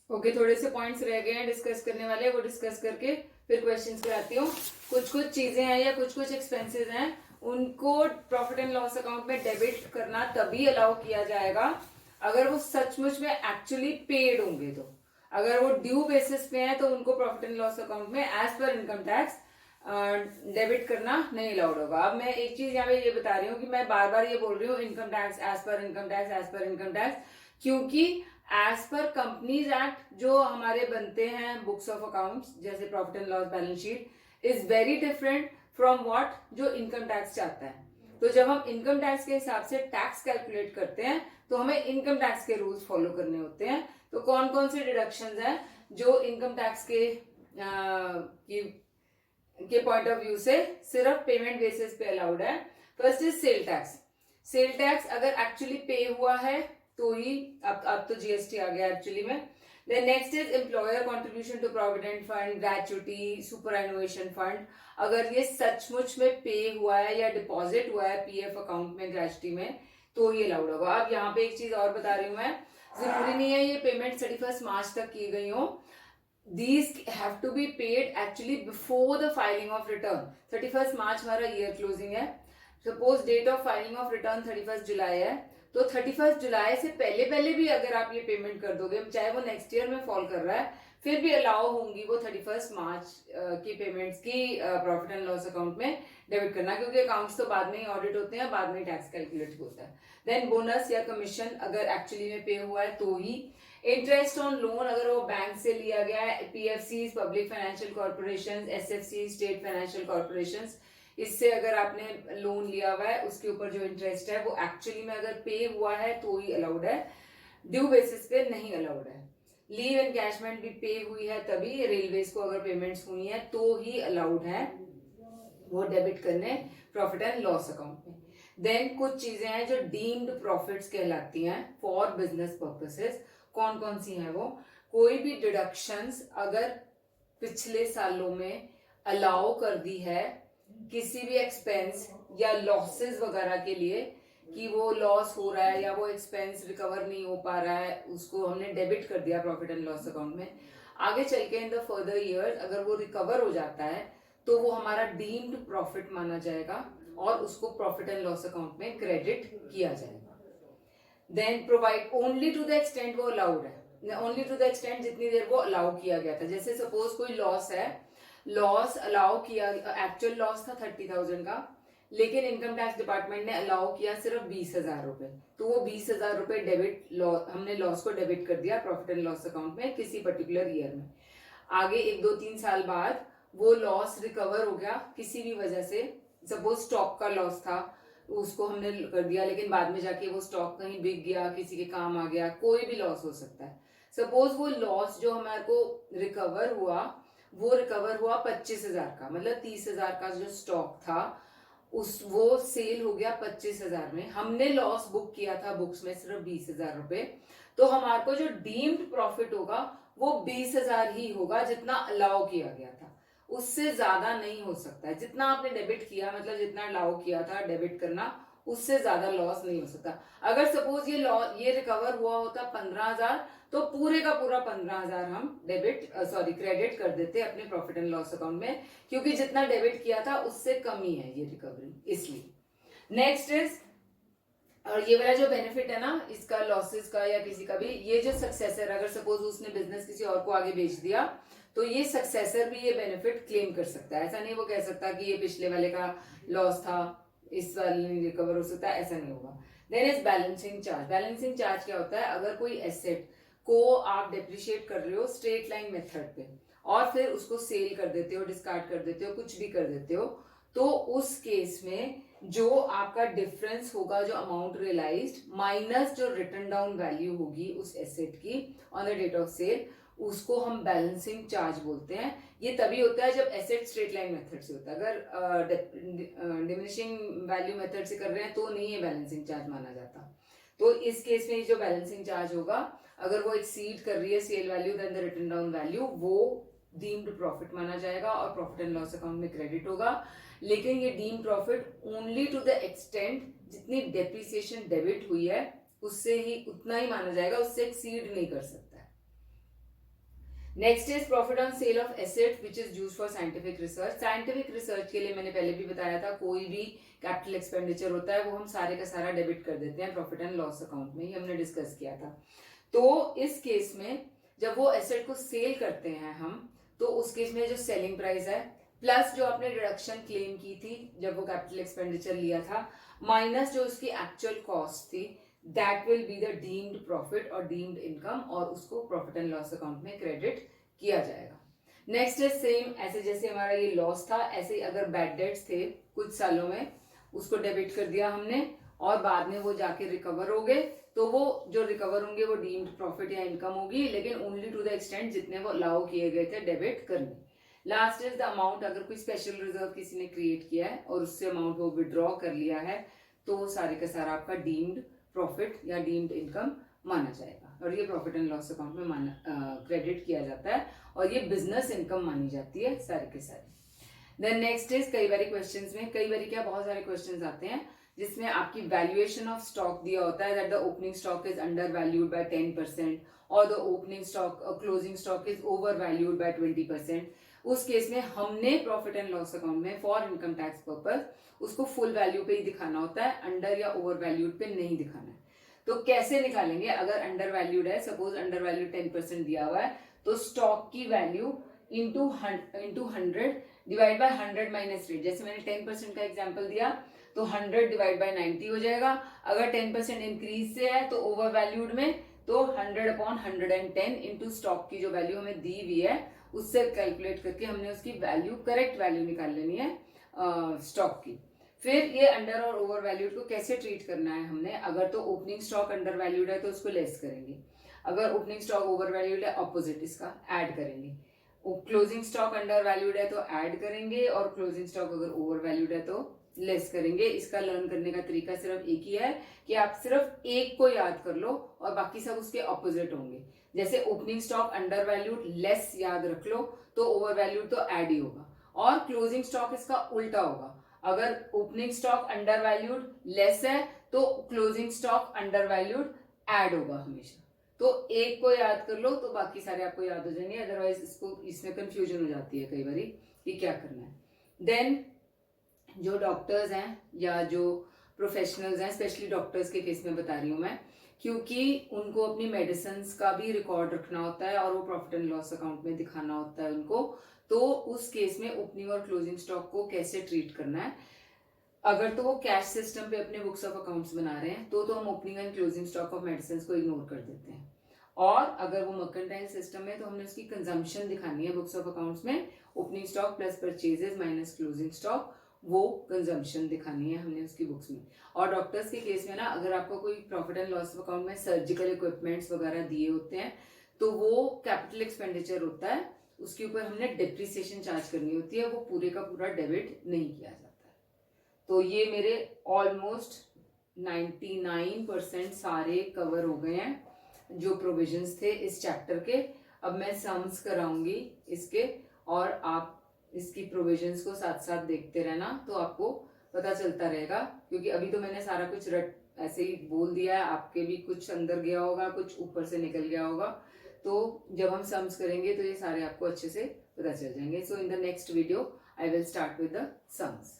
Okay, थोड़े से points रह गए हैं डिस्कस करने वाले, वो डिस्कस करके फिर क्वेश्चंस कराती हूँ। कुछ कुछ चीजें हैं या कुछ कुछ एक्सपेंसेस हैं, उनको प्रॉफिट एंड लॉस अकाउंट में डेबिट करना तभी अलाउ किया जाएगा अगर वो सचमुच में एक्चुअली पेड होंगे। तो अगर वो ड्यू बेसिस पे है तो उनको प्रॉफिट एंड लॉस अकाउंट में as per income tax debit करना नहीं अलाउड होगा। अब मैं एक चीज यहाँ पे ये बता रही हूँ कि मैं बार बार ये बोल रही हूँ income tax as per income tax as per income tax, क्योंकि एज पर कंपनीज एक्ट जो हमारे बनते हैं बुक्स ऑफ अकाउंट्स जैसे profit and loss balance sheet is very different from what जो इनकम टैक्स चाहता है। तो जब हम इनकम टैक्स के हिसाब से टैक्स कैलकुलेट करते हैं तो हमें इनकम टैक्स के रूल्स फॉलो करने होते हैं। तो कौन कौन से डिडक्शंस हैं जो इनकम टैक्स के पॉइंट ऑफ व्यू से सिर्फ पेमेंट बेसिस पे अलाउड है। First is sale tax. Sale tax अगर एक्चुअली पे हुआ है तो ही, अब तो जीएसटी आ गया एक्चुअली में। Then next is employer contribution to provident fund, gratuity, superannuation fund. अगर ये सचमुच में पे हुआ है या डिपॉजिट हुआ है पीएफ अकाउंट में, ग्रेचुटी में, तो ये अलाउड होगा। अब यहाँ पे एक चीज और बता रही हूँ मैं, जरूरी नहीं है ये पेमेंट 31 मार्च तक की गई हो। These have to be paid actually before the filing of return. 31st मार्च हमारा ईयर क्लोजिंग है, suppose date of filing of return 31 जुलाई है, तो 31 जुलाई से पहले पहले भी अगर आप ये पेमेंट कर दोगे, चाहे वो नेक्स्ट ईयर में फॉल कर रहा है, फिर भी अलाउ होंगी वो 31 मार्च की पेमेंट्स की प्रॉफिट एंड लॉस अकाउंट में डेबिट करना, क्योंकि अकाउंट्स तो बाद में ही ऑडिट होते हैं, बाद में ही टैक्स कैलकुलेट होता है। देन बोनस या कमीशन अगर एक्चुअली में पे हुआ है तो ही। इंटरेस्ट ऑन लोन अगर वो बैंक से लिया गया है, PFC, public financial corporation, SFC, state financial corporation, इससे अगर आपने लोन लिया हुआ है उसके ऊपर जो इंटरेस्ट है वो एक्चुअली में अगर पे हुआ है तो ही अलाउड है, ड्यू बेसिस पे नहीं अलाउड है। लीव एनकैशमेंट भी पे हुई है तभी, रेलवेज को अगर पेमेंट्स हुई है तो ही अलाउड है वो डेबिट करने प्रॉफिट एंड लॉस अकाउंट में। देन कुछ चीजें हैं जो डीम्ड प्रॉफिट्स कहलाती हैं फॉर बिजनेस पर्पसेस। कौन कौन सी हैं वो? कोई भी डिडक्शंस अगर पिछले सालों में अलाउ कर दी है किसी भी एक्सपेंस या लॉसेस वगैरह के लिए, कि वो लॉस हो रहा है या वो एक्सपेंस रिकवर नहीं हो पा रहा है, उसको हमने डेबिट कर दिया प्रॉफिट एंड लॉस अकाउंट में, आगे चल के इन द फर्दर ईयर अगर वो रिकवर हो जाता है तो वो हमारा डीम्ड प्रॉफिट माना जाएगा और उसको प्रॉफिट एंड लॉस अकाउंट में क्रेडिट किया जाएगा। Then provide only to the extent वो अलाउड है, ओनली टू द एक्सटेंट जितनी देर वो अलाउ किया गया था। जैसे सपोज कोई लॉस है, लॉस अलाउ किया, एक्चुअल लॉस था 30,000 का, लेकिन इनकम टैक्स डिपार्टमेंट ने अलाउ किया सिर्फ 20,000 रुपए, तो वो 20,000 रुपए डेबिट, हमने लॉस को डेबिट कर दिया प्रॉफिट एंड लॉस अकाउंट में किसी पर्टिकुलर ईयर में। आगे 1-2-3 साल बाद वो लॉस रिकवर हो गया किसी भी वजह से, सपोज स्टॉक का लॉस था उसको हमने कर दिया, लेकिन बाद में जाके वो स्टॉक कहीं बिक गया, किसी के काम आ गया, कोई भी लॉस हो सकता है। सपोज वो लॉस जो हमारे को रिकवर हुआ वो रिकवर हुआ 25,000 का, मतलब 30,000 का जो स्टॉक था उस वो सेल हो गया 25,000 में, हमने लॉस बुक किया था बुक्स में सिर्फ 20,000 रुपए, तो हमारे को जो डीम्ड प्रॉफिट होगा वो 20,000 ही होगा जितना अलाउ किया गया था, उससे ज्यादा नहीं हो सकता है। जितना आपने डेबिट किया, मतलब जितना अलाउ किया था डेबिट करना, उससे ज्यादा लॉस नहीं हो सकता। अगर सपोज ये रिकवर हुआ होता 15,000, तो पूरे का पूरा 15,000 हम क्रेडिट कर देते अपने प्रॉफिट एंड लॉस अकाउंट में, क्योंकि जितना डेबिट किया था उससे कम ही है ये रिकवरी, इसलिए। नेक्स्ट इज, और ये वाला जो बेनिफिट है ना इसका, लॉसेस का या किसी का भी, ये जो सक्सेसर, अगर सपोज उसने बिजनेस किसी और को आगे बेच दिया तो ये सक्सेसर भी ये बेनिफिट क्लेम कर सकता है। ऐसा नहीं वो कह सकता कि ये पिछले वाले का लॉस था इस वाले नहीं रिकवर हो सकता, ऐसा नहीं होगा। Then is balancing charge. Balancing charge क्या होता है? अगर कोई एसेट को आप डेप्रिशिएट कर रहे हो स्ट्रेट लाइन मेथड पे और फिर उसको सेल कर देते हो, डिस्कार्ड कर देते हो, कुछ भी कर देते हो, तो उस केस में जो आपका डिफरेंस होगा, जो अमाउंट रियलाइज्ड माइनस जो रिटर्न डाउन वैल्यू होगी उस एसेट की on the date of sale, उसको हम बैलेंसिंग चार्ज बोलते हैं। ये तभी होता है जब एसेट स्ट्रेट लाइन मेथड से होता है। अगर डिमिनिशिंग वैल्यू मेथड से कर रहे हैं तो नहीं है बैलेंसिंग चार्ज माना जाता। तो इस केस में जो बैलेंसिंग चार्ज होगा, अगर वो एक्सीड कर रही है sale value then the return down value, वो डीम्ड प्रॉफिट माना जाएगा और प्रॉफिट एंड लॉस अकाउंट में क्रेडिट होगा। लेकिन ये deem profit only to the extent जितनी डेप्रिसिएशन डेबिट हुई है उससे ही, उतना ही माना जाएगा, उससे एक्सीड नहीं कर सकता है। Next is profit on sale of asset which is use for scientific research. Scientific research के लिए मैंने पहले भी बताया था, कोई भी कैपिटल एक्सपेंडिचर होता है वो हम सारे का सारा डेबिट कर देते हैं प्रॉफिट एंड लॉस अकाउंट में, ही हमने डिस्कस किया था। तो इस केस में जब वो एसेट को सेल करते हैं हम, तो उस केस में जो सेलिंग प्राइस है प्लस जो आपने डिडक्शन क्लेम की थी जब वो कैपिटल एक्सपेंडिचर लिया था, माइनस जो उसकी एक्चुअल कॉस्ट थी, that will be the deemed profit और डीम्ड इनकम, और उसको प्रॉफिट एंड लॉस अकाउंट में क्रेडिट किया जाएगा। नेक्स्ट है सेम, ऐसे जैसे हमारा ये लॉस था, ऐसे ही अगर बैड डेट्स थे कुछ सालों में, उसको डेबिट कर दिया हमने और बाद में वो जाके रिकवर हो गए, तो वो जो रिकवर होंगे वो डीम्ड प्रॉफिट या इनकम होगी, लेकिन ओनली टू द एक्सटेंट जितने वो अलाउ किए गए थे डेबिट करने। लास्ट इज द अमाउंट, अगर कोई स्पेशल रिजर्व किसी ने क्रिएट किया है और उससे अमाउंट वो विड्रॉ कर लिया है, तो वो सारे का सारा आपका डीम्ड प्रॉफिट या डीम्ड इनकम माना जाएगा और ये प्रॉफिट एंड लॉस अकाउंट में क्रेडिट किया जाता है और ये बिजनेस इनकम मानी जाती है सारे के सारे। देन नेक्स्ट इज, कई बार क्वेश्चंस में, कई बार क्या बहुत सारे क्वेश्चंस आते हैं जिसमें आपकी वैल्यूएशन ऑफ स्टॉक दिया होता है that the opening stock is under valued bye 10% और the opening stock closing stock is over valued bye 20%। उस केस में हमने प्रॉफिट एंड लॉस अकाउंट में फॉर इनकम टैक्स पर्पज उसको फुल वैल्यू पे ही दिखाना होता है, अंडर या ओवर वैल्यूड पे नहीं दिखाना है। तो कैसे निकालेंगे, अगर अंडर वैल्यूड है, सपोज अंडर वैल्यू 10% दिया हुआ है, तो स्टॉक की value into 100 divide by 100 minus rate, जैसे मैंने 10% का एग्जांपल दिया तो 100 डिवाइड बाय 90 हो जाएगा। अगर 10% इंक्रीज से है तो ओवर वैल्यूड में, तो 100 अपॉन 110 इंटू स्टॉक की जो वैल्यू हमें दी हुई है उससे कैलकुलेट करके हमने उसकी वैल्यू, करेक्ट वैल्यू निकाल लेनी है स्टॉक की। फिर ये अंडर और ओवर वैल्यूड को कैसे ट्रीट करना है हमने, अगर तो ओपनिंग स्टॉक अंडर वैल्यूड है तो उसको लेस करेंगे, अगर ओपनिंग स्टॉक ओवर वैल्यूड है ऑपोजिट इसका ऐड करेंगे, क्लोजिंग स्टॉक अंडर वैल्यूड है तो ऐड करेंगे और क्लोजिंग स्टॉक अगर ओवर वैल्यूड है तो लेस करेंगे। इसका लर्न करने का तरीका सिर्फ एक ही है कि आप सिर्फ एक को याद कर लो और बाकी सब उसके ऑपोजिट होंगे। जैसे opening stock under valued less याद रख लो तो ओवर वैल्यूड तो ऐड ही होगा, और क्लोजिंग स्टॉक इसका उल्टा होगा, अगर opening stock under valued less है तो closing stock under valued add होगा हमेशा। तो एक को याद कर लो तो बाकी सारे आपको याद हो जाएंगे, अदरवाइज इसको इसमें कंफ्यूजन हो जाती है कई बार कि क्या करना है। देन जो डॉक्टर्स हैं या जो प्रोफेशनल्स हैं, स्पेशली डॉक्टर्स के केस में बता रही हूँ मैं, क्योंकि उनको अपनी मेडिसिन का भी रिकॉर्ड रखना होता है और वो प्रॉफिट एंड लॉस अकाउंट में दिखाना होता है उनको, तो उस केस में ओपनिंग और क्लोजिंग स्टॉक को कैसे ट्रीट करना है। अगर तो वो कैश सिस्टम पे अपने बुक्स ऑफ अकाउंट्स बना रहे हैं तो हम opening and closing stock of medicine को इग्नोर कर देते हैं, और अगर वो मर्केंटाइल सिस्टम है तो हमने उसकी कंजम्पशन दिखानी है बुक्स ऑफ अकाउंट्स में, opening stock plus purchases minus closing stock, वो कंजम्पशन दिखानी है हमने उसकी बुक्स में। और डॉक्टर्स के केस में ना, अगर आपको कोई प्रॉफिट एंड लॉस अकाउंट में सर्जिकल इक्विपमेंट्स वगैरह दिए होते हैं तो वो कैपिटल एक्सपेंडिचर होता है, उसके ऊपर हमने डिप्रिसिएशन चार्ज करनी होती है, वो पूरे का पूरा डेबिट नहीं किया जाता है। तो ये मेरे ऑलमोस्ट 99% सारे कवर हो गए हैं जो प्रोविजंस थे इस चैप्टर के। अब मैं सम्स कराऊंगी इसके, और आप इसकी प्रोविजंस को साथ साथ देखते रहना तो आपको पता चलता रहेगा, क्योंकि अभी तो मैंने सारा कुछ ऐसे ही बोल दिया है, आपके भी कुछ अंदर गया होगा, कुछ ऊपर से निकल गया होगा, तो जब हम सम्स करेंगे तो ये सारे आपको अच्छे से पता चल जाएंगे। So in the next video I will start with the sums.